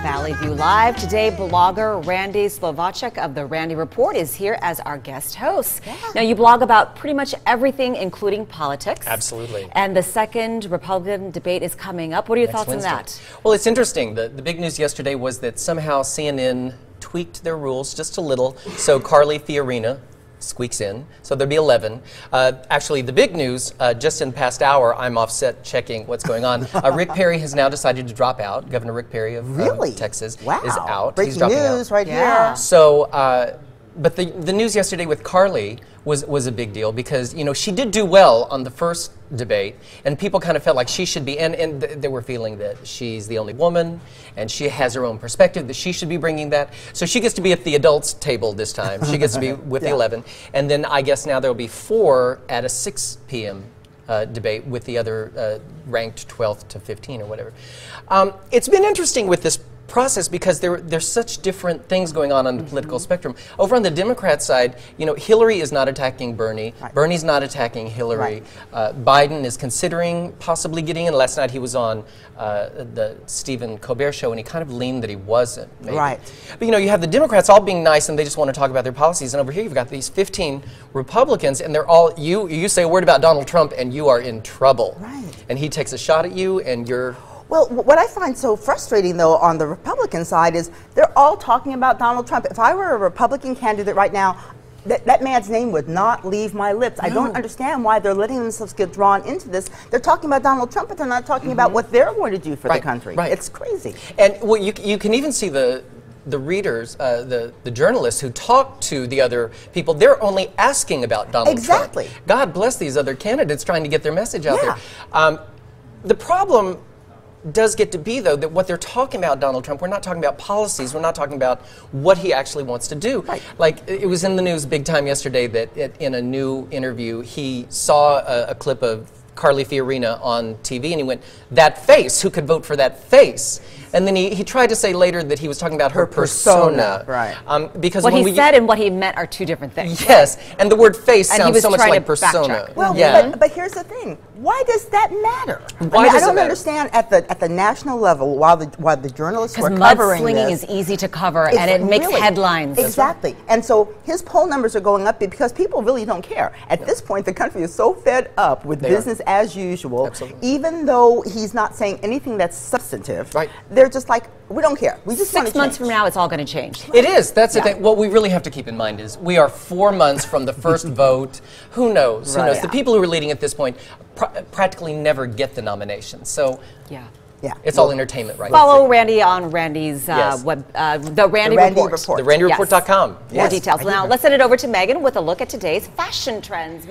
Valley View Live. Today, blogger Randy Slovacek of The Randy Report is here as our guest host. Yeah. Now, you blog about pretty much everything, including politics. Absolutely. And the second Republican debate is coming up. What are your thoughts Wednesday on that? Well, it's interesting. The big news yesterday was that somehow CNN tweaked their rules just a little, so Carly Fiorina squeaks in, so there'll be 11. Actually, the big news, just in the past hour, I'm offset checking what's going on. Rick Perry has now decided to drop out. Governor Rick Perry of Texas is out. Breaking He's dropping news out. right here. So, but the news yesterday with Carly was a big deal because, you know, she did do well on the first debate, and people kind of felt like she should be, and they were feeling that she's the only woman, and she has her own perspective, that she should be bringing that. So she gets to be at the adults table this time. She gets to be with the 11. And then I guess now there'll be 4 at a 6 p.m. Debate with the other ranked 12th to 15 or whatever. It's been interesting with this process because there's such different things going on the political spectrum. Over on the Democrat side, you know, Hillary is not attacking Bernie. Right. Bernie's not attacking Hillary. Right. Biden is considering possibly getting in. Last night he was on the Stephen Colbert show and he kind of leaned that he wasn't. Maybe. Right. But you know, you have the Democrats all being nice and they just want to talk about their policies. And over here you've got these 15 Republicans and they're all, you say a word about Donald Trump and you are in trouble. Right. And he takes a shot at you and you're... Well, what I find so frustrating, though, on the Republican side is they're all talking about Donald Trump. If I were a Republican candidate right now, that man's name would not leave my lips. No. I don't understand why they're letting themselves get drawn into this. They're talking about Donald Trump, but they're not talking about what they're going to do for the country. Right. It's crazy. And well, you can even see the readers, the journalists who talk to the other people, they're only asking about Donald Trump. God bless these other candidates trying to get their message out there. The problem does get to be, though, that what they're talking about Donald Trump, we're not talking about policies, we're not talking about what he actually wants to do. Right. Like, it was in the news big time yesterday that in a new interview, he saw a clip of Carly Fiorina on TV and he went, "That face, who could vote for that face?" And then he tried to say later that he was talking about her persona. Right. Because what he said and what he meant are two different things. Yes, and the word face sounds so much like persona. Well, but here's the thing. Why does that matter? Why does I don't understand at the national level while the journalists were covering mudslinging this. is easy to cover and it makes headlines. Exactly. And so his poll numbers are going up because people really don't care. At this point, the country is so fed up with business as usual. Absolutely. Even though he's not saying anything that's substantive. Right. They're just like, we don't care. We just want to 6 months from now, it's all going to change. It is. That's the thing. What we really have to keep in mind is we are 4 months from the first vote. Who knows? Who knows? The people who are leading at this point practically never get the nomination. So it's all entertainment right now. Follow Randy on Randy's web, The Randy Report. TheRandyReport.com. More details. Now, let's send it over to Megan with a look at today's fashion trends.